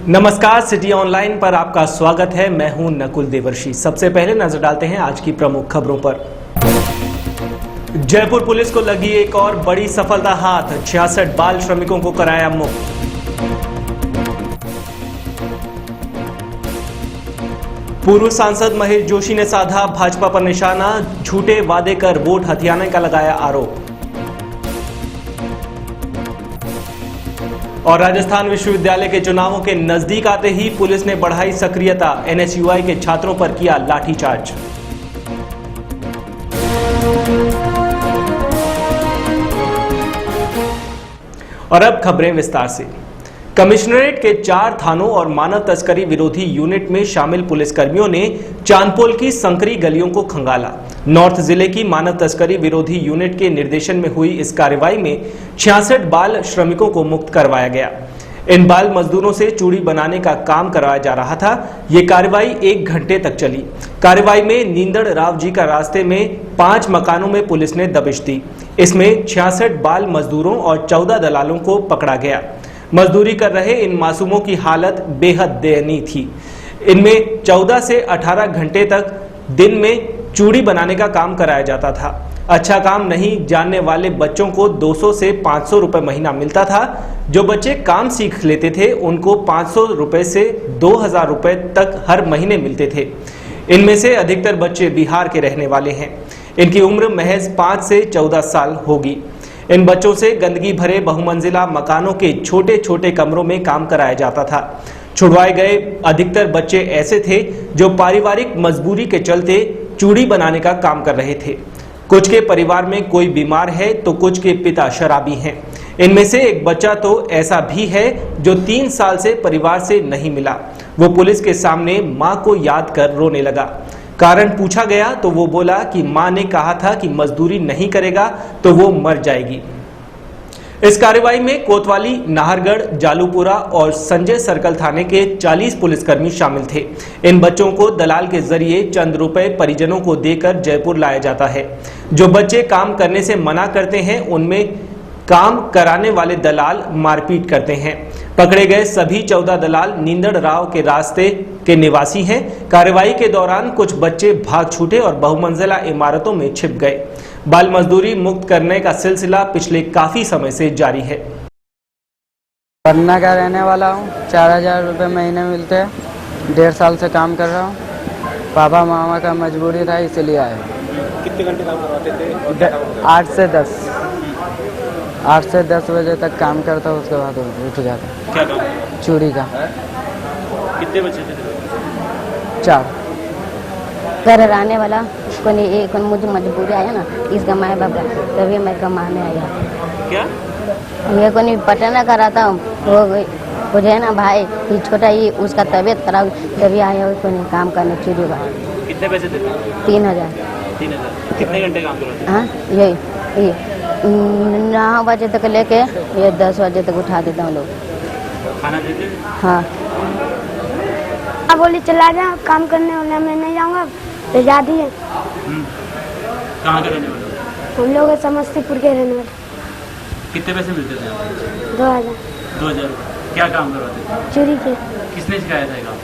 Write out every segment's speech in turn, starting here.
नमस्कार, city online पर आपका स्वागत है। मैं हूं नकुल देवर्षी। सबसे पहले नजर डालते हैं आज की प्रमुख खबरों पर। जयपुर पुलिस को लगी एक और बड़ी सफलता हाथ, 66 बाल श्रमिकों को कराया मुक्त। पूर्व सांसद महेश जोशी ने साधा भाजपा पर निशाना, झूठे वादे कर वोट हथियाने का लगाया आरोप। और राजस्थान विश्वविद्यालय के चुनावों के नजदीक आते ही पुलिस ने बढ़ाई सक्रियता, एनएसयूआई के छात्रों पर किया लाठीचार्ज। और अब खबरें विस्तार से। कमिश्नरेट के 4 थानों और मानव तस्करी विरोधी यूनिट में शामिल पुलिसकर्मियों ने चांदपोल की संकरी गलियों को खंगाला। नॉर्थ जिले की मानव तस्करी विरोधी यूनिट के निर्देशन में हुई इस कार्रवाई में 66 बाल श्रमिकों को मुक्त करवाया गया। इन बाल मजदूरों से चूड़ी बनाने का काम करवाया जा रहा था। ये कार्रवाई 1 घंटे तक चली। कार्रवाई में नींदड़ राव जी का रास्ते में 5 मकानों में पुलिस ने दबिश दी। इसमें 66 बाल मजदूरों और 14 दलालों को पकड़ा गया। मजदूरी कर रहे इन मासूमों की हालत बेहद दयनीय थी। इनमें 14 से 18 घंटे तक दिन में चूड़ी बनाने का काम कराया जाता था। अच्छा काम नहीं जानने वाले बच्चों को 200 से 500 रुपए महीना मिलता था। जो बच्चे काम सीख लेते थे उनको 500 रुपए से 2000 रुपए तक हर महीने मिलते थे। इनमें से अधिकतर बच्चे बिहार के रहने वाले हैं। इनकी उम्र महज 5 से 14 साल होगी। इन बच्चों से गंदगी भरे बहुमंजिला मकानों के छोटे छोटे कमरों में काम कराया जाता था। छुड़वाए गए अधिकतर बच्चे ऐसे थे जो पारिवारिक मजबूरी के चलते चूड़ी बनाने का काम कर रहे थे। कुछ के परिवार में कोई बीमार है तो कुछ के पिता शराबी हैं। इनमें से एक बच्चा तो ऐसा भी है जो 3 साल से परिवार से नहीं मिला। वो पुलिस के सामने मां को याद कर रोने लगा। कारण पूछा गया तो वो बोला कि मां ने कहा था कि मजदूरी नहीं करेगा तो वो मर जाएगी। इस कार्रवाई में कोतवाली, नाहरगढ़, जालूपुरा और संजय सर्कल थाने के 40 पुलिसकर्मी शामिल थे। इन बच्चों को दलाल के जरिए चंद रुपए परिजनों को देकर जयपुर लाया जाता है। जो बच्चे काम करने से मना करते हैं उनमें काम कराने वाले दलाल मारपीट करते हैं। पकड़े गए सभी 14 दलाल नींदड़ राव के रास्ते के निवासी हैं। कार्रवाई के दौरान कुछ बच्चे भाग छूटे और बहुमंजिला इमारतों में छिप गए। बाल मजदूरी मुक्त करने का सिलसिला पिछले काफी समय से जारी है। पन्ना का रहने वाला हूँ। 4000 रुपये महीने मिलते हैं। 1.5 साल से काम कर रहा हूँ। पापा मामा का मजबूरी था इसलिए आए। कितने घंटे काम करवाते थे? 8 से 10 बजे तक काम करता, उसके बाद उठ जाता। क्या काम? चूड़ी का। कितने बच्चे थे? 4 घर रहने वाला कोई मुझे मजबूरी आया ना, इसका माए बाप का, तभी मैं कमाने आया। क्या ये कोई पटना का रहता हूँ, वो मुझे ना भाई छोटा ही उसका तबीयत खराब, तभी आया कोई काम करने चूड़ी का। कितने पैसे देते? 3000। कितने घंटे काम करवाते? हाँ, यही 9 बजे तक लेके ये 10 बजे तक उठा देता हूँ लोग। खाना देते? हाँ। अब बोली चला जा, काम करने वाला मैं नहीं जाऊँगा तो जा दिए। कहाँ के रहने वाले? हम लोग समस्तीपुर के रहने वाले। कितने पैसे मिलते थे? 2000। 2000 रुपये। क्या काम करवाते थे? चूड़ी के। किसने सिखाया था ये काम?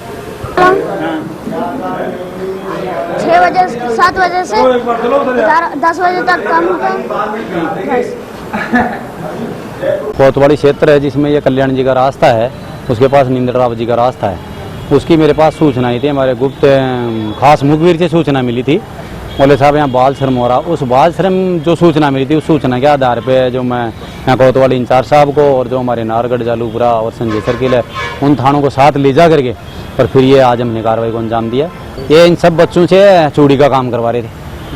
6 बजे 7 बजे से 10 बजे तक काम होता है। कोतवाली क्षेत्र है जिसमें ये कल्याण जी का रास्ता है, उसके पास नींदड़ राव जी का रास्ता है। उसकी मेरे पास सूचना आई थी, हमारे गुप्त खास मुखबिर से सूचना मिली थी। बोले साहब यहाँ बाल श्रम हो रहा। उस बाल श्रम जो सूचना मिली थी उस सूचना के आधार पे जो मैं यहाँ कोतवाली इंचार्ज साहब को और जो हमारे नाहरगढ़, जालूपुरा और संजय सर्किल है उन थानों को साथ ले जा करके और फिर ये आज हमने कार्रवाई को अंजाम दिया। ये इन सब बच्चों से चूड़ी का काम करवा रहे थे।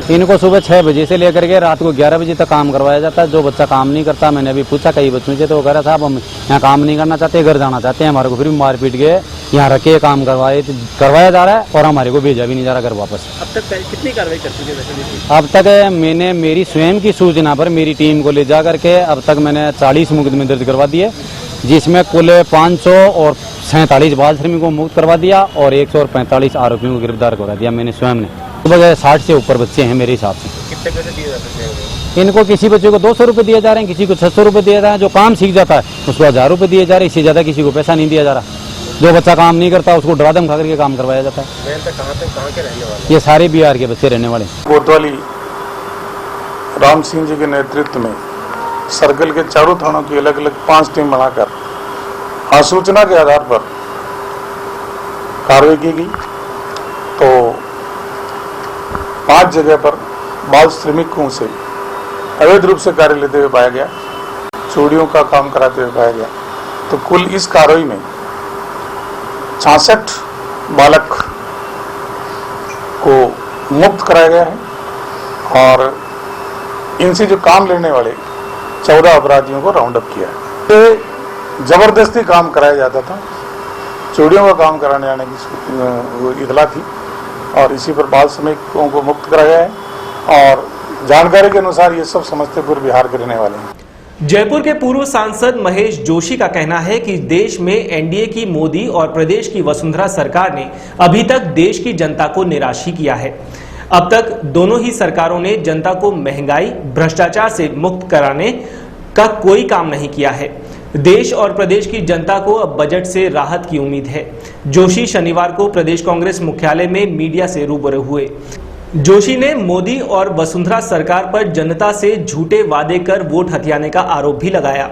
इनको सुबह 6 बजे से लेकर के रात को 11 बजे तक काम करवाया जाता है। जो बच्चा काम नहीं करता, मैंने अभी पूछा कई बच्चों से तो वो कह रहा साहब हम यहाँ काम नहीं करना चाहते, घर जाना चाहते हैं। हमारे को फिर भी मारपीट के यहाँ रख के काम करवाया जा रहा है और हमारे को भेजा भी नहीं जा रहा घर वापस। अब तक कितनी कार्रवाई कर चुके हैं? अब तक मैंने मेरी स्वयं की सूचना पर मेरी टीम को ले जा करके अब तक मैंने 40 मुकदमे दर्ज करवा दिए, जिसमें कुल 547 बाल श्रमिकों को मुक्त करवा दिया और 145 आरोपियों को गिरफ्तार करवा दिया मैंने स्वयं ने। लगभग 60 से ऊपर बच्चे हैं मेरे हिसाब से। कितने पैसे दिए जाते हैं? इनको किसी बच्चे को 200 रुपये दिए जा रहे हैं, किसी को 600 रुपये दिए जा रहे हैं। जो काम सीख जाता है उसको 1000 रुपये दिए जा रहे हैं, इससे ज़्यादा किसी को पैसा नहीं दिया जा रहा। जो बच्चा काम नहीं करता उसको डरा धमका करके काम करवाया जाता है। कहाँ के रहने वाले? ये सारे बिहार के बच्चे रहने वाले। कोतवाली राम सिंह जी के नेतृत्व में सर्कल के चारों थानों की अलग अलग 5 टीम बनाकर आसूचना के आधार पर कार्रवाई की गई। तो 5 जगह पर बाल श्रमिकों से अवैध रूप से कार्य लेते हुए पाया गया, चूड़ियों का काम कराते हुए पाया गया। तो कुल इस कार्रवाई में 66 बालक को मुक्त कराया गया है और इनसे जो काम लेने वाले 14 अपराधियों को राउंड अप किया है। ये जबरदस्ती काम कराया जाता था, चूड़ियों का काम कराने आने की इतला थी और इसी पर बाल श्रमिकों को मुक्त कराया है और जानकारी के अनुसार ये सब समस्तीपुर बिहार के रहने वाले हैं। जयपुर के पूर्व सांसद महेश जोशी का कहना है कि देश में एनडीए की मोदी और प्रदेश की वसुंधरा सरकार ने अभी तक देश की जनता को निराश ही किया है। अब तक दोनों ही सरकारों ने जनता को महंगाई, भ्रष्टाचार से मुक्त कराने का कोई काम नहीं किया है। देश और प्रदेश की जनता को अब बजट से राहत की उम्मीद है। जोशी शनिवार को प्रदेश कांग्रेस मुख्यालय में मीडिया से रूबरू हुए। जोशी ने मोदी और वसुंधरा सरकार पर जनता से झूठे वादे कर वोट हथियाने का आरोप भी लगाया।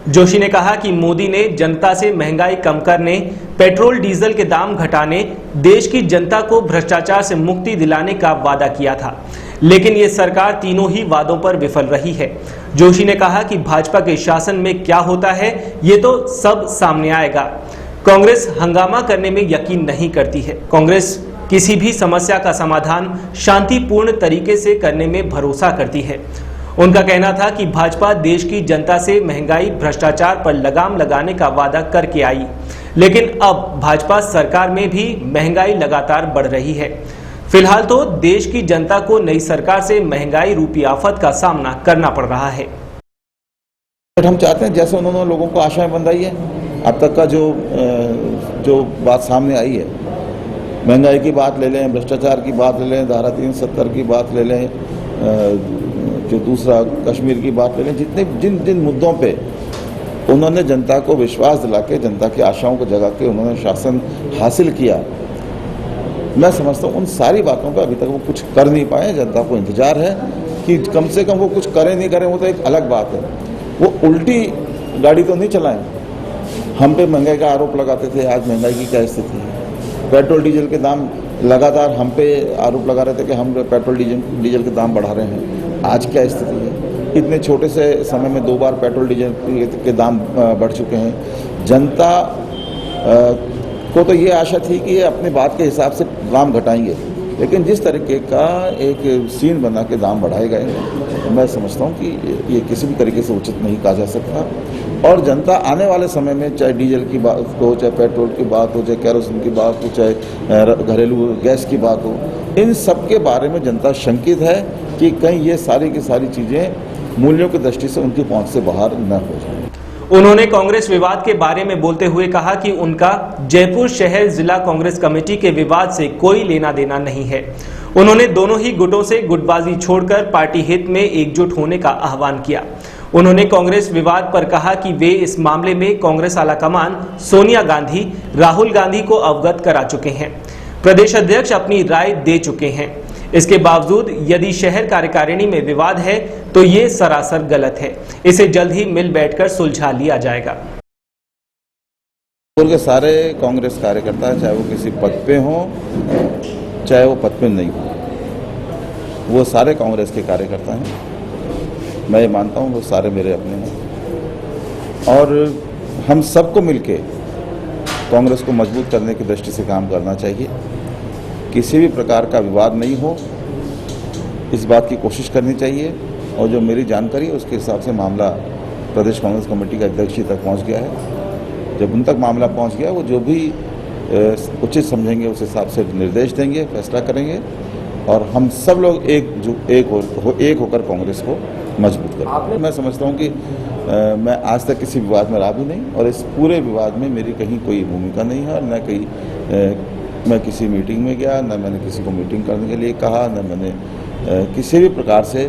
जोशी ने कहा कि मोदी ने जनता से महंगाई कम करने, पेट्रोल डीजल के दाम घटाने, देश की जनता को भ्रष्टाचार से मुक्ति दिलाने का वादा किया था, लेकिन ये सरकार तीनों ही वादों पर विफल रही है। जोशी ने कहा कि भाजपा के शासन में क्या होता है ये तो सब सामने आएगा। कांग्रेस हंगामा करने में यकीन नहीं करती है। कांग्रेस किसी भी समस्या का समाधान शांतिपूर्ण तरीके से करने में भरोसा करती है। उनका कहना था कि भाजपा देश की जनता से महंगाई, भ्रष्टाचार पर लगाम लगाने का वादा करके आई, लेकिन अब भाजपा सरकार में भी महंगाई लगातार बढ़ रही है। फिलहाल तो देश की जनता को नई सरकार से महंगाई रूपी आफत का सामना करना पड़ रहा है। हम चाहते हैं जैसे उन्होंने लोगों को आशाएं बंधाई है, अब तक का जो बात सामने आई है, महंगाई की बात ले लें, भ्रष्टाचार की बात ले लें, धारा 370 की बात ले लें, जो दूसरा कश्मीर की बात ले लें, जिन मुद्दों पे उन्होंने जनता को विश्वास दिला के, जनता की आशाओं को जगा के उन्होंने शासन हासिल किया, मैं समझता हूँ उन सारी बातों का अभी तक वो कुछ कर नहीं पाए। जनता को इंतजार है कि कम से कम वो कुछ करें नहीं करें, वो तो एक अलग बात है, वो उल्टी गाड़ी तो नहीं चलाएं। हम पे महंगाई का आरोप लगाते थे, आज महंगाई की क्या स्थिति है। पेट्रोल डीजल के दाम लगातार हम पे आरोप लगा रहे थे कि हम पेट्रोल डीजल के दाम बढ़ा रहे हैं, आज क्या स्थिति है। इतने छोटे से समय में 2 बार पेट्रोल डीजल के दाम बढ़ चुके हैं। जनता को तो ये आशा थी कि ये अपनी बात के हिसाब से दाम घटाएंगे, लेकिन जिस तरीके का एक सीन बना के दाम बढ़ाए गए, मैं समझता हूँ कि ये किसी भी तरीके से उचित नहीं कहा जा सकता। और जनता आने वाले समय में चाहे डीजल की बात हो, चाहे पेट्रोल की बात हो, चाहे कैरोसिन की बात हो, चाहे घरेलू गैस की बात हो, इन सब के बारे में जनता शंकित है कि कहीं ये सारी की सारी चीज़ें मूल्यों की दृष्टि से उनकी पहुँच से बाहर न हो जाए। उन्होंने कांग्रेस विवाद के बारे में बोलते हुए कहा कि उनका जयपुर शहर जिला कांग्रेस कमेटी के विवाद से कोई लेना देना नहीं है। उन्होंने दोनों ही गुटों से गुटबाजी छोड़कर पार्टी हित में एकजुट होने का आह्वान किया। उन्होंने कांग्रेस विवाद पर कहा कि वे इस मामले में कांग्रेस आलाकमान सोनिया गांधी, राहुल गांधी को अवगत करा चुके हैं। प्रदेश अध्यक्ष अपनी राय दे चुके हैं। इसके बावजूद यदि शहर कार्यकारिणी में विवाद है तो ये सरासर गलत है। इसे जल्द ही मिल बैठकर सुलझा लिया जाएगा। के सारे कांग्रेस कार्यकर्ता, चाहे वो किसी पद पे हों, चाहे वो पद पे नहीं हो, वो सारे कांग्रेस के कार्यकर्ता हैं। मैं ये मानता हूँ वो सारे मेरे अपने हैं और हम सबको मिलके कांग्रेस को मजबूत करने की दृष्टि से काम करना चाहिए। किसी भी प्रकार का विवाद नहीं हो, इस बात की कोशिश करनी चाहिए। और जो मेरी जानकारी है उसके हिसाब से मामला प्रदेश कांग्रेस कमेटी के अध्यक्ष जी तक पहुंच गया है। जब उन तक मामला पहुंच गया, वो जो भी उचित समझेंगे उस हिसाब से निर्देश देंगे, फैसला करेंगे और हम सब लोग एक होकर कांग्रेस को मजबूत करेंगे। मैं समझता हूँ कि मैं आज तक किसी विवाद में रहा भी नहीं और इस पूरे विवाद में मेरी कहीं कोई भूमिका नहीं है और न कहीं मैं किसी मीटिंग में गया, न मैंने किसी को मीटिंग करने के लिए कहा, न मैंने किसी भी प्रकार से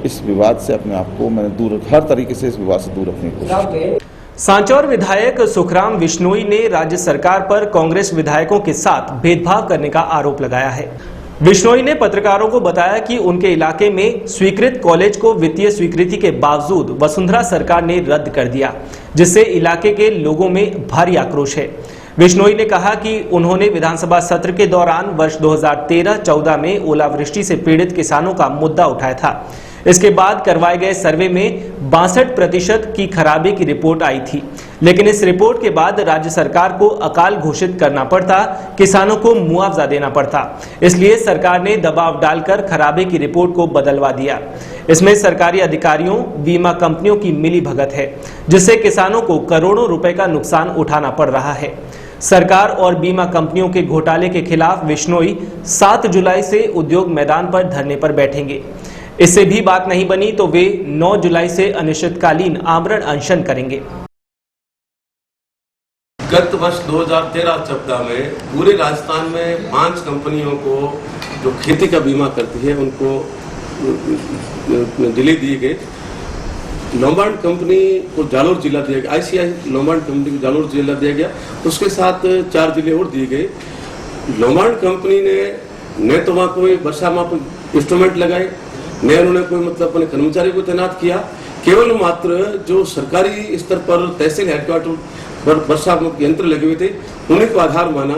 इस विवाद से अपने आप को मैंने दूर, हर तरीके से इस विवाद से दूर रखने की कोशिश की। सांचौर विधायक सुखराम बिश्नोई ने राज्य सरकार पर कांग्रेस विधायकों के साथ भेदभाव करने का आरोप लगाया है। बिश्नोई ने पत्रकारों को बताया कि उनके इलाके में स्वीकृत कॉलेज को वित्तीय स्वीकृति के बावजूद वसुंधरा सरकार ने रद्द कर दिया, जिससे इलाके के लोगों में भारी आक्रोश है। बिश्नोई ने कहा कि उन्होंने विधानसभा सत्र के दौरान वर्ष 2013-14 में ओलावृष्टि से पीड़ित किसानों का मुद्दा उठाया था। इसके बाद करवाए गए सर्वे में 62% की खराबी की रिपोर्ट आई थी, लेकिन इस रिपोर्ट के बाद राज्य सरकार को अकाल घोषित करना पड़ता, किसानों को मुआवजा देना पड़ता। इसलिए सरकार ने दबाव डालकर खराबी की रिपोर्ट को बदलवा दिया। इसमें सरकारी अधिकारियों, बीमा कंपनियों की मिलीभगत है, जिससे किसानों को करोड़ों रुपए का नुकसान उठाना पड़ रहा है। सरकार और बीमा कंपनियों के घोटाले के खिलाफ बिश्नोई 7 जुलाई से उद्योग मैदान पर धरने पर बैठेंगे। इससे भी बात नहीं बनी तो वे 9 जुलाई से अनिश्चितकालीन आमरण अनशन करेंगे। गत वर्ष 2013-14 में पूरे राजस्थान में 5 कंपनियों को जो खेती का बीमा करती है उनको जिले दिए गए। लोम्बार्ड कंपनी को जालोर जिला दिया गया, ICI लोम्बार्ड कंपनी को जालोर जिला दिया गया, उसके साथ 4 जिले और दिए गए। लोम्बार्ड कंपनी ने न तो वहाँ कोई वर्षा माप इंस्ट्रूमेंट लगाए, न उन्होंने कोई मतलब अपने कर्मचारी को तैनात किया, केवल मात्र जो सरकारी स्तर पर तहसील हेडक्वार्टर पर वर्षा माप यंत्र लगे हुए थे उन्हीं को आधार माना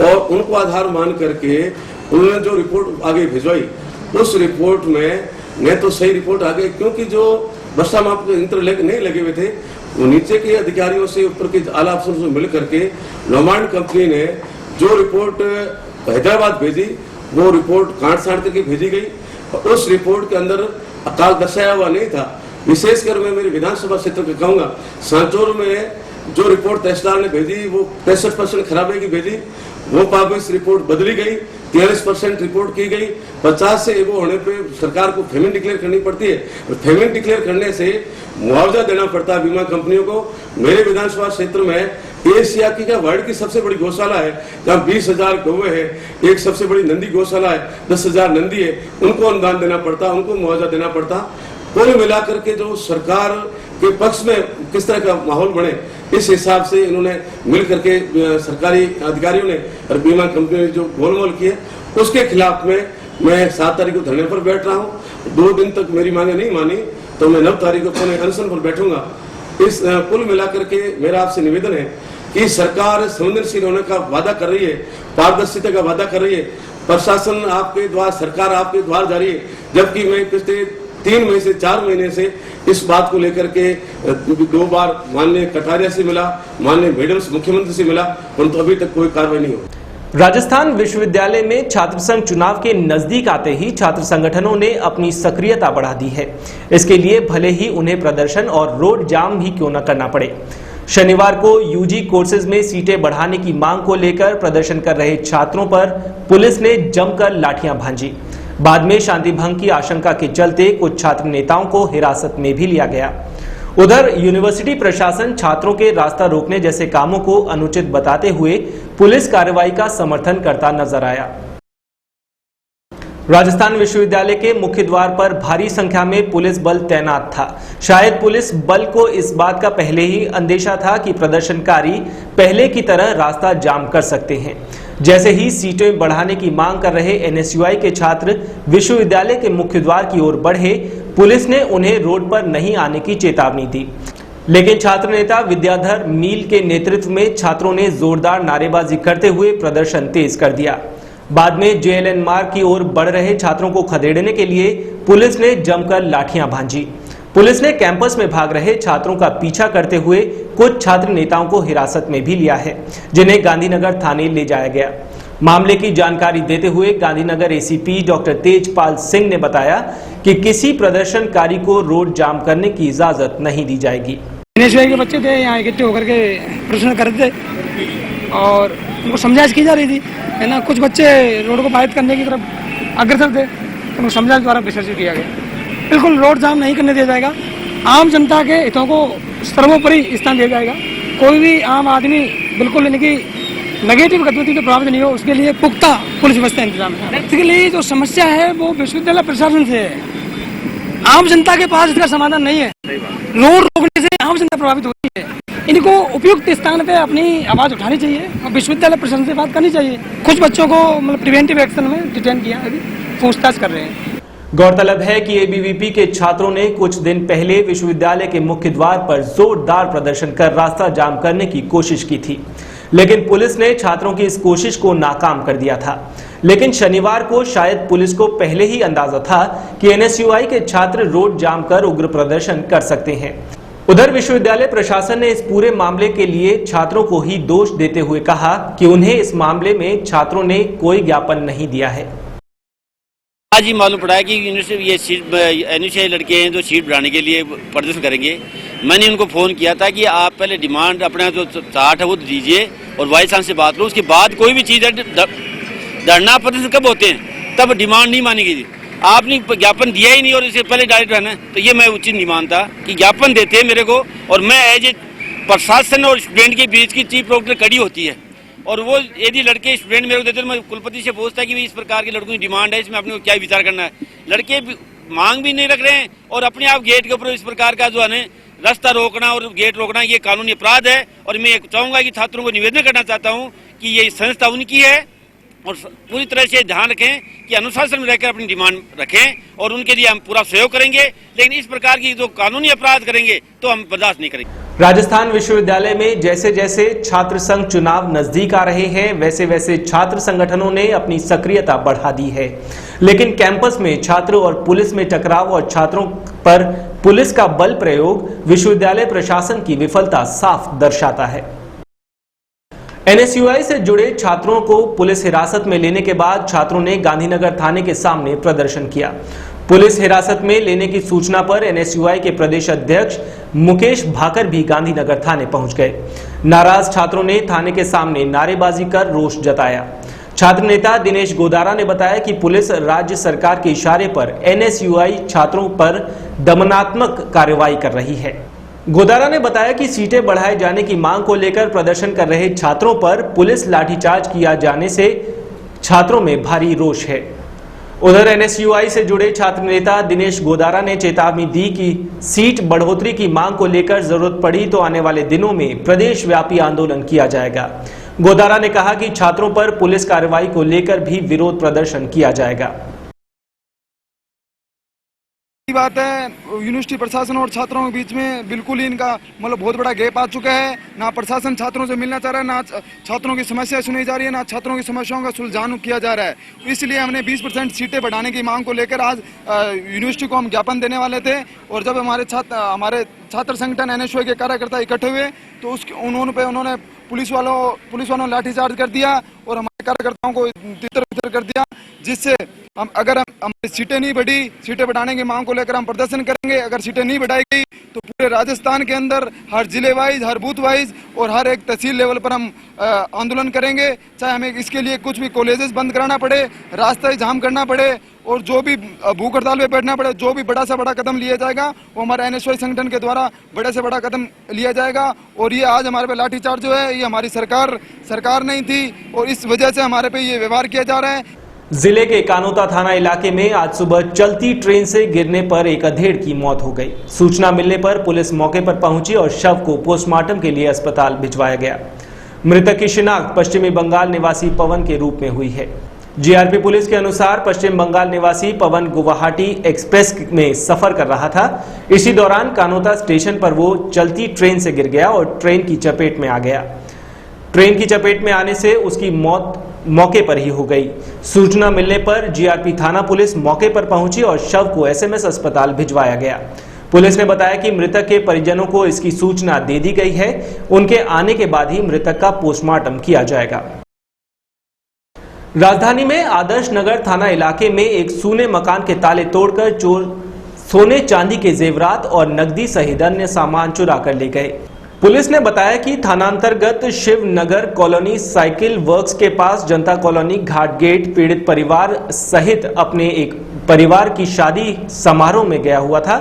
और उनको आधार मान करके उन्होंने जो रिपोर्ट आगे भिजवाई, उस रिपोर्ट में न तो सही रिपोर्ट आ गई, क्योंकि जो वर्षा माप यंत्र नहीं लगे हुए थे वो नीचे के अधिकारियों से ऊपर के आला अफसरों से मिल करके लोम्बार्ड कंपनी ने जो रिपोर्ट हैदराबाद भेजी वो रिपोर्ट काट साट करके भेजी गई और उस रिपोर्ट के अंदर अकाल दर्शाया हुआ नहीं था। विशेषकर मैं मेरे विधानसभा क्षेत्र का कहूंगा, सांचौर में जो रिपोर्ट तहसीलदार ने भेजी वो 63% खराबी की भेजी, वो वापस रिपोर्ट बदली गई, 43% रिपोर्ट की गई। 50 से एबो होने पे सरकार को फेमेंट डिक्लेयर करनी पड़ती है और फेमेंट डिक्लेयर करने से मुआवजा देना पड़ता है बीमा कंपनियों को। मेरे विधानसभा क्षेत्र में एशिया की क्या वर्ल्ड की सबसे बड़ी गौशाला है, जहाँ 20,000 गौवे है, एक सबसे बड़ी नंदी गौशाला है, 10,000 नंदी है, उनको अनुदान देना पड़ता, उनको मुआवजा देना पड़ता। कुल मिलाकर के जो सरकार के पक्ष में किस तरह का माहौल बने, इस हिसाब से इन्होंने मिल करके सरकारी अधिकारियों ने और बीमा कंपनी ने जो गोलमाल किए उसके खिलाफ में मैं 7 तारीख को धरने पर बैठ रहा हूँ। 2 दिन तक मेरी मांगे नहीं मानी तो मैं 9 तारीख को अपने अनशन पर बैठूंगा। इस कुल मिलाकर के मेरा आपसे निवेदन है कि सरकार संवेदनशील होने का वादा कर रही है, पारदर्शिता का वादा कर रही है, प्रशासन आपके द्वार, सरकार आपके द्वार जा रही है, जबकि मैं पिछले 3 महीने से 4 महीने से इस बात को लेकर के 2 बार माननीय कटारिया से मिला, माननीय मेडल मुख्यमंत्री से मिला, परंतु अभी तक कोई कार्रवाई नहीं हुई। राजस्थान विश्वविद्यालय में छात्र संघ चुनाव के नजदीक आते ही छात्र संगठनों ने अपनी सक्रियता बढ़ा दी है। इसके लिए भले ही उन्हें प्रदर्शन और रोड जाम भी क्यों न करना पड़े। शनिवार को यूजी कोर्सेज में सीटें बढ़ाने की मांग को लेकर प्रदर्शन कर रहे छात्रों पर पुलिस ने जमकर लाठियां भांजी। बाद में शांति भंग की आशंका के चलते कुछ छात्र नेताओं को हिरासत में भी लिया गया। उधर यूनिवर्सिटी प्रशासन छात्रों के रास्ता रोकने जैसे कामों को अनुचित बताते हुए पुलिस कार्रवाई का समर्थन करता नजर आया। राजस्थान विश्वविद्यालय के मुख्य द्वार पर भारी संख्या में पुलिस बल तैनात था। शायद पुलिस बल को इस बात का पहले ही अंदेशा था कि प्रदर्शनकारी पहले की तरह रास्ता जाम कर सकते हैं। जैसे ही सीटें बढ़ाने की मांग कर रहे NSUI के छात्र विश्वविद्यालय के मुख्य द्वार की ओर बढ़े, पुलिस ने उन्हें रोड पर नहीं आने की चेतावनी दी, लेकिन छात्र नेता विद्याधर मील के नेतृत्व में छात्रों ने जोरदार नारेबाजी करते हुए प्रदर्शन तेज कर दिया। बाद में JLN मार्ग की ओर बढ़ रहे छात्रों को खदेड़ने के लिए पुलिस ने जमकर लाठियां भांजी। पुलिस ने कैंपस में भाग रहे छात्रों का पीछा करते हुए कुछ छात्र नेताओं को हिरासत में भी लिया है, जिन्हें गांधीनगर थाने ले जाया गया। मामले की जानकारी देते हुए गांधीनगर ACP डॉक्टर तेजपाल सिंह ने बताया कि किसी प्रदर्शनकारी को रोड जाम करने की इजाजत नहीं दी जाएगी। NSUI के बच्चे थे, यहाँ इकट्ठे होकर के प्रदर्शन कर रहे थे और उनको समझाइश की जा रही थी, है ना। कुछ बच्चे रोड को बाधित करने की तरफ अग्रसर थे, उनको समझाइश द्वारा विसर्जित किया गया। बिल्कुल रोड जाम नहीं करने दिया जाएगा, आम जनता के हितों को सर्वोपरि स्थान दिया जाएगा। कोई भी आम आदमी बिल्कुल यानी कि नेगेटिव गतिविधि से प्रभावित नहीं हो, उसके लिए पुख्ता पुलिस व्यवस्था इंतजाम है। बेसिकली जो समस्या है वो विश्वविद्यालय प्रशासन से है, आम जनता के पास इसका समाधान नहीं है। रोड रोकने से आम जनता प्रभावित होती है। इनको उपयुक्त स्थान पे अपनी आवाज़ उठानी चाहिए और विश्वविद्यालय प्रशासन से बात करनी चाहिए। कुछ बच्चों को मतलब प्रिवेंटिव एक्शन में डिटेन किया, अभी पूछताछ कर रहे हैं। गौरतलब है कि एबीवीपी के छात्रों ने कुछ दिन पहले विश्वविद्यालय के मुख्य द्वार पर जोरदार प्रदर्शन कर रास्ता जाम करने की कोशिश की थी, लेकिन पुलिस ने छात्रों की इस कोशिश को नाकाम कर दिया था। लेकिन शनिवार को शायद पुलिस को पहले ही अंदाजा था कि एनएसयूआई के छात्र रोड जाम कर उग्र प्रदर्शन कर सकते हैं। उधर विश्वविद्यालय प्रशासन ने इस पूरे मामले के लिए छात्रों को ही दोष देते हुए कहा कि उन्हें इस मामले में छात्रों ने कोई ज्ञापन नहीं दिया है। आज ही मालूम पड़ा है कि यूनिवर्सिटी ये सीट एनएसयूआई लड़के हैं जो सीट बढ़ाने के लिए प्रदर्शन करेंगे। मैंने उनको फ़ोन किया था कि आप पहले डिमांड अपना जो चार्ट है वो दीजिए और वाइस चांसलर से बात लो, उसके बाद कोई भी चीज़ धरना प्रदर्शन कब होते हैं तब डिमांड नहीं मानी गई। आपने ज्ञापन दिया ही नहीं और इससे पहले डायरेक्ट रहना, तो ये मैं उचित नहीं मानता कि ज्ञापन देते मेरे को और मैं एज ए प्रशासन और स्टूडेंट के बीच की चीफ प्रोक्टर कड़ी होती है और वो यदि लड़के स्टूडेंट मेरे को देते तो मैं कुलपति से पूछता कि इस प्रकार के लड़कों की डिमांड है, इसमें अपने को क्या विचार करना है। लड़के मांग भी नहीं रख रहे हैं और अपने आप गेट के ऊपर इस प्रकार का जो है रास्ता रोकना और गेट रोकना ये कानूनी अपराध है। और मैं चाहूँगा कि छात्रों को निवेदन करना चाहता हूँ कि ये संस्था उनकी है और पूरी तरह से ध्यान रखें कि अनुशासन में रहकर अपनी डिमांड रखें और उनके लिए हम पूरा सहयोग करेंगे, लेकिन इस प्रकार की जो कानूनी अपराध करेंगे तो हम बर्दाश्त नहीं करेंगे। राजस्थान विश्वविद्यालय में जैसे जैसे छात्र संघ चुनाव नजदीक आ रहे हैं वैसे वैसे छात्र संगठनों ने अपनी सक्रियता बढ़ा दी है, लेकिन कैंपस में छात्र और पुलिस में टकराव और छात्रों पर पुलिस का बल प्रयोग विश्वविद्यालय प्रशासन की विफलता साफ दर्शाता है। एनएसयूआई से जुड़े छात्रों को पुलिस हिरासत में लेने के बाद छात्रों ने गांधीनगर थाने के सामने प्रदर्शन किया। पुलिस हिरासत में लेने की सूचना पर एनएसयूआई के प्रदेश अध्यक्ष मुकेश भाकर भी गांधीनगर थाने पहुंच गए। नाराज छात्रों ने थाने के सामने नारेबाजी कर रोष जताया। छात्र नेता दिनेश गोदारा ने बताया कि पुलिस राज्य सरकार के इशारे पर एनएसयूआई छात्रों पर दमनात्मक कार्रवाई कर रही है। गोदारा ने बताया कि सीटें बढ़ाए जाने की मांग को लेकर प्रदर्शन कर रहे छात्रों पर पुलिस लाठीचार्ज किया जाने से छात्रों में भारी रोष है। उधर एनएसयूआई से जुड़े छात्र नेता दिनेश गोदारा ने चेतावनी दी कि सीट बढ़ोतरी की मांग को लेकर जरूरत पड़ी तो आने वाले दिनों में प्रदेश व्यापी आंदोलन किया जाएगा। गोदारा ने कहा कि छात्रों पर पुलिस कार्रवाई को लेकर भी विरोध प्रदर्शन किया जाएगा। बात है यूनिवर्सिटी प्रशासन और छात्रों के बीच में बिल्कुल ही इनका मतलब बहुत बड़ा गैप आ चुका है। ना प्रशासन छात्रों से मिलना चाह रहा है, ना छात्रों की समस्या सुनी जा रही है, ना छात्रों की समस्याओं का सुलझान किया जा रहा है। इसलिए हमने 20% सीटें बढ़ाने की मांग को लेकर आज यूनिवर्सिटी को हम ज्ञापन देने वाले थे और जब हमारे छात्र संगठन एनएसयूआई के कार्यकर्ता इकट्ठे हुए तो उन्होंने पुलिस वालों ने लाठीचार्ज कर दिया और हमारे कार्यकर्ताओं को तितर कर दिया, जिससे अगर हमारी सीटें नहीं बढ़ी, सीटें बढ़ाने की मांग को लेकर हम प्रदर्शन करेंगे। अगर सीटें नहीं बढ़ाई गई तो पूरे राजस्थान के अंदर हर जिले वाइज, हर बूथ वाइज और हर एक तहसील लेवल पर हम आंदोलन करेंगे। चाहे हमें इसके लिए कुछ भी कॉलेजेस बंद कराना पड़े, रास्ता जाम करना पड़े और जो भी भूख हड़ताल पे बैठना पड़े, जो भी बड़ा से बड़ा कदम लिया जाएगा वो हमारे एनएसयूआई संगठन के द्वारा बड़े से बड़ा कदम लिया जाएगा। और ये आज हमारे पे लाठीचार्ज जो है ये हमारी सरकार नहीं थी और इस वजह से हमारे पे ये व्यवहार किया जा रहा है। जिले के कानोता थाना इलाके में आज सुबह चलती ट्रेन से गिरने पर एक अधेड़ की मौत हो गई। सूचना मिलने पर पुलिस मौके पर पहुंची और शव को पोस्टमार्टम के लिए अस्पताल भिजवाया गया। मृतक की शिनाख्त पश्चिमी बंगाल निवासी पवन के रूप में हुई है। जीआरपी पुलिस के अनुसार पश्चिम बंगाल निवासी पवन गुवाहाटी एक्सप्रेस में सफर कर रहा था। इसी दौरान कानोता स्टेशन पर वो चलती ट्रेन से गिर गया और ट्रेन की चपेट में आ गया। ट्रेन की चपेट में आने से उसकी मौत मौके पर ही हो गई। सूचना मिलने पर जीआरपी थाना पुलिस मौके पर पहुंची और शव को एसएमएस अस्पताल भिजवाया गया। पुलिस ने बताया कि मृतक के परिजनों को इसकी सूचना दे दी गई है। उनके आने के बाद ही मृतक का पोस्टमार्टम किया जाएगा। राजधानी में आदर्श नगर थाना इलाके में एक सूने मकान के ताले तोड़कर चोर सोने चांदी के जेवरात और नकदी सहित अन्य सामान चुरा कर ले गए। पुलिस ने बताया कि थानांतर्गत Shiv Nagar colony cycle works के पास जनता कॉलोनी घाट गेट पीड़ित परिवार सहित अपने एक परिवार की शादी समारोह में गया हुआ था।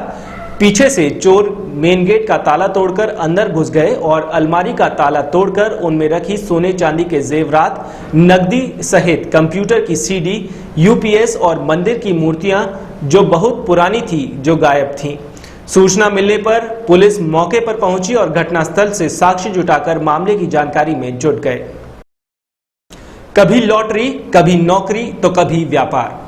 पीछे से चोर मेन गेट का ताला तोड़कर अंदर घुस गए और अलमारी का ताला तोड़कर उनमें रखी सोने चांदी के जेवरात, नकदी सहित कंप्यूटर की सीडी, यूपीएस और मंदिर की मूर्तियां जो बहुत पुरानी थी जो गायब थीं। सूचना मिलने पर पुलिस मौके पर पहुंची और घटनास्थल से साक्ष्य जुटाकर मामले की जानकारी में जुट गए। कभी लॉटरी, कभी नौकरी तो कभी व्यापार।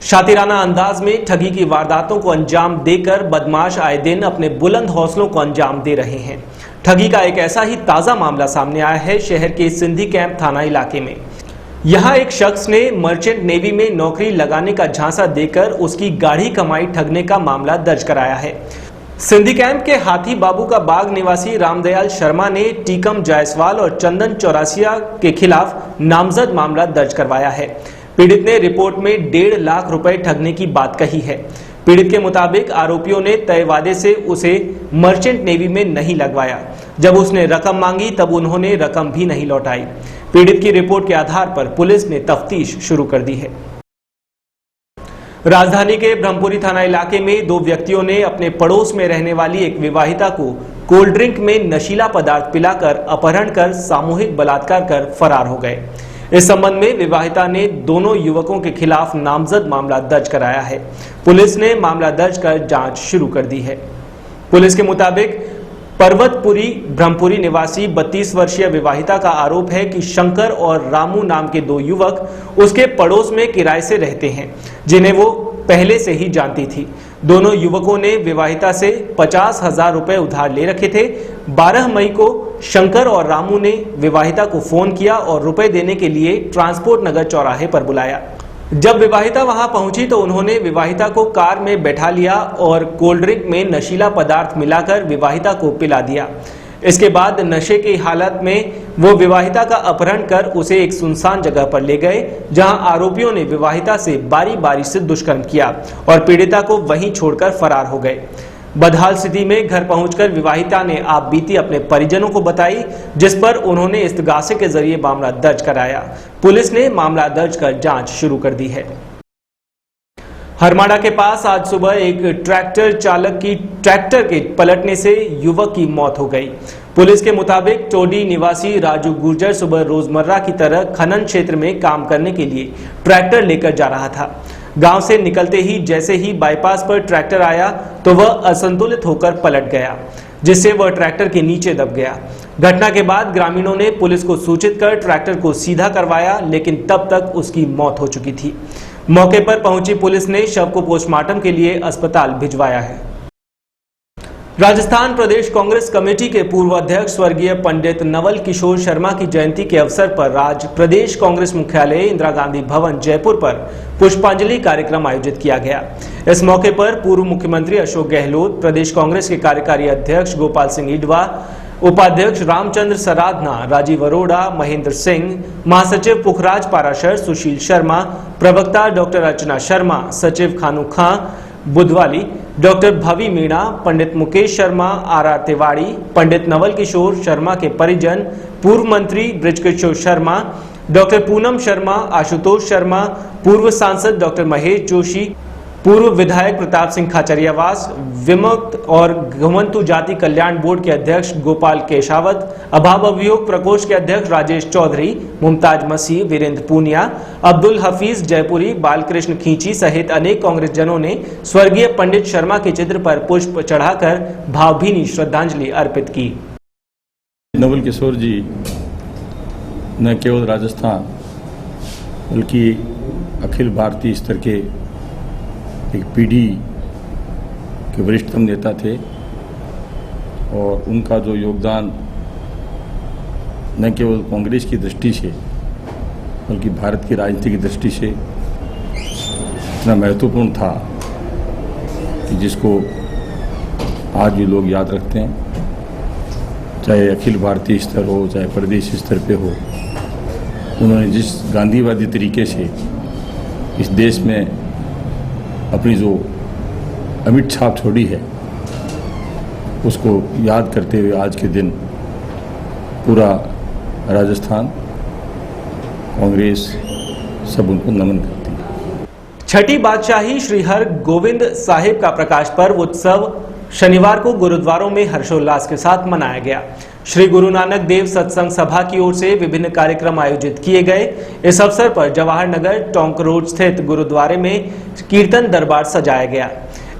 शातिराना अंदाज में ठगी की वारदातों को अंजाम देकर बदमाश आए दिन अपने बुलंद हौसलों को अंजाम दे रहे हैं। ठगी का एक ऐसा ही ताजा मामला सामने आया है शहर के सिंधी कैंप थाना इलाके में। यहां एक शख्स ने मर्चेंट नेवी में नौकरी लगाने का झांसा देकर उसकी गाढ़ी कमाई ठगने का मामला दर्ज कराया है। सिंधी कैंप के हाथी बाबू का बाग निवासी रामदयाल शर्मा ने टीकम जायसवाल और चंदन चौरासिया के खिलाफ नामजद मामला दर्ज करवाया है। पीड़ित ने रिपोर्ट में 1.5 लाख रुपए ठगने की बात कही है। पीड़ित के मुताबिक आरोपियों ने तय वादे से उसे मर्चेंट नेवी में नहीं लगवाया। जब उसने रकम मांगी तब उन्होंने रकम भी नहीं लौटाई। पीड़ित की रिपोर्ट के आधार पर पुलिस ने तफ्तीश शुरू कर दी है। राजधानी के ब्रह्मपुरी थाना इलाके में 2 व्यक्तियों ने अपने पड़ोस में रहने वाली एक विवाहिता को कोल्ड ड्रिंक में नशीला पदार्थ पिलाकर अपहरण कर सामूहिक बलात्कार कर फरार हो गए। इस संबंध में विवाहिता ने दोनों युवकों के खिलाफ नामजद मामला दर्ज कराया है। पुलिस ने मामला दर्ज कर जांच शुरू कर दी है। पुलिस के मुताबिक पर्वतपुरी ब्रह्मपुरी निवासी 32 वर्षीय विवाहिता का आरोप है कि शंकर और रामू नाम के 2 युवक उसके पड़ोस में किराए से रहते हैं, जिन्हें वो पहले से ही जानती थी। दोनों युवकों ने विवाहिता से 50,000 रुपए उधार ले रखे थे। 12 मई को शंकर और रामू ने विवाहिता को फोन किया और रुपए देने के लिए ट्रांसपोर्ट नगर चौराहे पर बुलाया। जब विवाहिता वहां पहुंची तो उन्होंने विवाहिता को कार में बैठा लिया और कोल्ड ड्रिंक में नशीला पदार्थ मिलाकर विवाहिता को पिला दिया। इसके बाद नशे की हालत में वो विवाहिता का अपहरण कर उसे एक सुनसान जगह पर ले गए, जहां आरोपियों ने विवाहिता से बारी बारी से दुष्कर्म किया और पीड़िता को वहीं छोड़कर फरार हो गए। बदहाल स्थिति में घर पहुंचकर विवाहिता ने आप बीती अपने परिजनों को बताई, जिस पर उन्होंने इस्तगासे के जरिए मामला दर्ज कराया। पुलिस ने मामला दर्ज कर जांच शुरू कर दी है। हरमाड़ा के पास आज सुबह एक ट्रैक्टर चालक की ट्रैक्टर के पलटने से युवक की मौत हो गई। पुलिस के मुताबिक टोडी निवासी राजू गुर्जर सुबह रोजमर्रा की तरह खनन क्षेत्र में काम करने के लिए ट्रैक्टर लेकर जा रहा था। गांव से निकलते ही जैसे ही बाईपास पर ट्रैक्टर आया तो वह असंतुलित होकर पलट गया, जिससे वह ट्रैक्टर के नीचे दब गया। घटना के बाद ग्रामीणों ने पुलिस को सूचित कर ट्रैक्टर को सीधा करवाया, लेकिन तब तक उसकी मौत हो चुकी थी। मौके पर पहुंची पुलिस ने शव को पोस्टमार्टम के लिए अस्पताल भिजवाया है। राजस्थान प्रदेश कांग्रेस कमेटी के पूर्व अध्यक्ष स्वर्गीय पंडित नवल किशोर शर्मा की जयंती के अवसर पर आज प्रदेश कांग्रेस मुख्यालय इंदिरा गांधी भवन जयपुर पर पुष्पांजलि कार्यक्रम आयोजित किया गया। इस मौके पर पूर्व मुख्यमंत्री अशोक गहलोत, प्रदेश कांग्रेस के कार्यकारी अध्यक्ष गोपाल सिंह इडवा, उपाध्यक्ष रामचंद्र सराधना, राजीव अरोड़ा, महेंद्र सिंह, महासचिव पुखराज पाराशर, सुशील शर्मा, प्रवक्ता डॉक्टर अर्चना शर्मा, सचिव खानू खां बुधवाली, डॉक्टर भवी मीणा, पंडित मुकेश शर्मा, आर तिवाड़ी, पंडित नवल किशोर शर्मा के परिजन, पूर्व मंत्री ब्रिजकिशोर शर्मा, डॉक्टर पूनम शर्मा, आशुतोष शर्मा, पूर्व सांसद डॉक्टर महेश जोशी, पूर्व विधायक प्रताप सिंह खाचरियावास, विमुक्त और घुमंतु जाति कल्याण बोर्ड के अध्यक्ष गोपाल केशावत, अभाव अभियोग प्रकोष्ठ के अध्यक्ष राजेश चौधरी, मुमताज मसीह, वीरेंद्र पूनिया, अब्दुल हफीज जयपुरी, बालकृष्ण खींची सहित अनेक कांग्रेस जनों ने स्वर्गीय पंडित शर्मा के चित्र पर पुष्प चढ़ाकर भावभीनी श्रद्धांजलि अर्पित की। नवल किशोर जी न केवल राजस्थान बल्कि अखिल भारतीय स्तर के एक पीढ़ी के वरिष्ठतम नेता थे और उनका जो योगदान न केवल कांग्रेस की दृष्टि से बल्कि भारत की राजनीति की दृष्टि से इतना महत्वपूर्ण था कि जिसको आज भी लोग याद रखते हैं, चाहे अखिल भारतीय स्तर हो चाहे प्रदेश स्तर पे हो। उन्होंने जिस गांधीवादी तरीके से इस देश में अपनी जो अमिट छाप छोड़ी है उसको याद करते हुए आज के दिन पूरा राजस्थान कांग्रेस सब उनको नमन करती है। छठी बादशाही श्री हर गोविंद साहिब का प्रकाश पर्व उत्सव शनिवार को गुरुद्वारों में हर्षोल्लास के साथ मनाया गया। श्री गुरु नानक देव सत्संग सभा की ओर से विभिन्न कार्यक्रम आयोजित किए गए। इस अवसर पर जवाहर नगर टोंक रोड स्थित गुरुद्वारे में कीर्तन दरबार सजाया गया।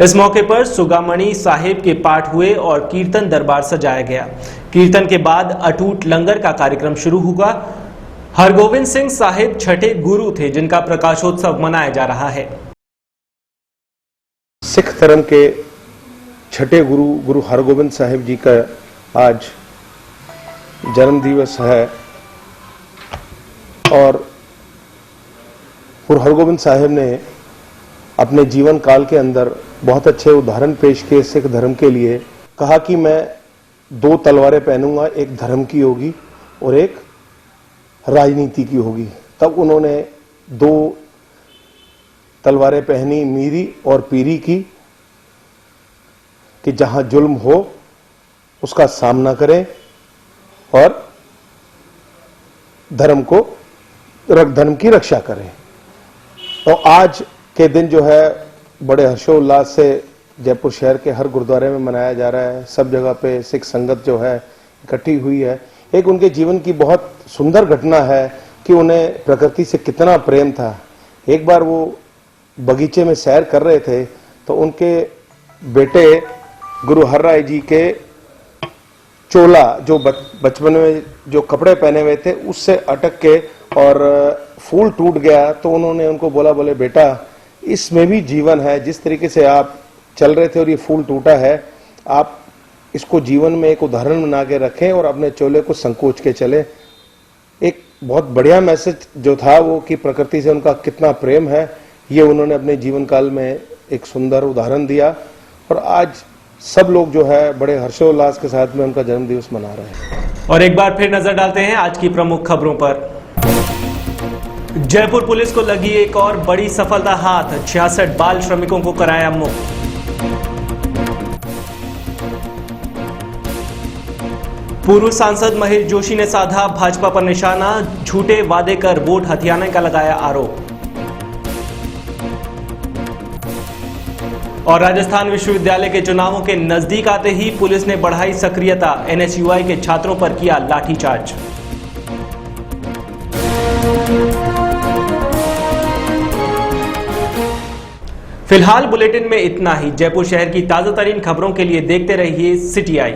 इस मौके पर सुगामणि साहिब के पाठ हुए और कीर्तन दरबार सजाया गया। कीर्तन के बाद अटूट लंगर का कार्यक्रम शुरू हुआ। हरगोविंद सिंह साहिब छठे गुरु थे, जिनका प्रकाशोत्सव मनाया जा रहा है। सिख धर्म के छठे गुरु हरगोविंद साहिब जी का आज जन्म दिवस है और गुरु हरगोविंद साहिब ने अपने जीवन काल के अंदर बहुत अच्छे उदाहरण पेश किए सिख धर्म के लिए। कहा कि मैं 2 तलवारें पहनूंगा, एक धर्म की होगी और एक राजनीति की होगी। तब उन्होंने 2 तलवारें पहनी, मीरी और पीरी की, कि जहां जुल्म हो उसका सामना करें और धर्म की रक्षा करें। तो आज के दिन जो है बड़े हर्षोल्लास से जयपुर शहर के हर गुरुद्वारे में मनाया जा रहा है। सब जगह पे सिख संगत जो है इकट्ठी हुई है। एक उनके जीवन की बहुत सुंदर घटना है कि उन्हें प्रकृति से कितना प्रेम था। एक बार वो बगीचे में सैर कर रहे थे तो उनके बेटे गुरु हर राय जी के चोला, जो बचपन में जो कपड़े पहने हुए थे, उससे अटक के और फूल टूट गया। तो उन्होंने उनको बोले बेटा, इसमें भी जीवन है। जिस तरीके से आप चल रहे थे और ये फूल टूटा है, आप इसको जीवन में एक उदाहरण बना के रखें और अपने चोले को संकोच के चले। एक बहुत बढ़िया मैसेज जो था वो कि प्रकृति से उनका कितना प्रेम है, ये उन्होंने अपने जीवन काल में एक सुंदर उदाहरण दिया। और आज सब लोग जो है बड़े हर्षोल्लास के साथ में उनका जन्म दिवस मना रहे हैं। और एक बार फिर नजर डालते हैं आज की प्रमुख खबरों पर। जयपुर पुलिस को लगी एक और बड़ी सफलता हाथ, 66 बाल श्रमिकों को कराया मुक्त। पूर्व सांसद महेश जोशी ने साधा भाजपा पर निशाना, झूठे वादे कर वोट हथियाने का लगाया आरोप। और राजस्थान विश्वविद्यालय के चुनावों के नजदीक आते ही पुलिस ने बढ़ाई सक्रियता, एनएसयूआई के छात्रों पर किया लाठीचार्ज। फिलहाल बुलेटिन में इतना ही। जयपुर शहर की ताजा तरीन खबरों के लिए देखते रहिए सिटी आई।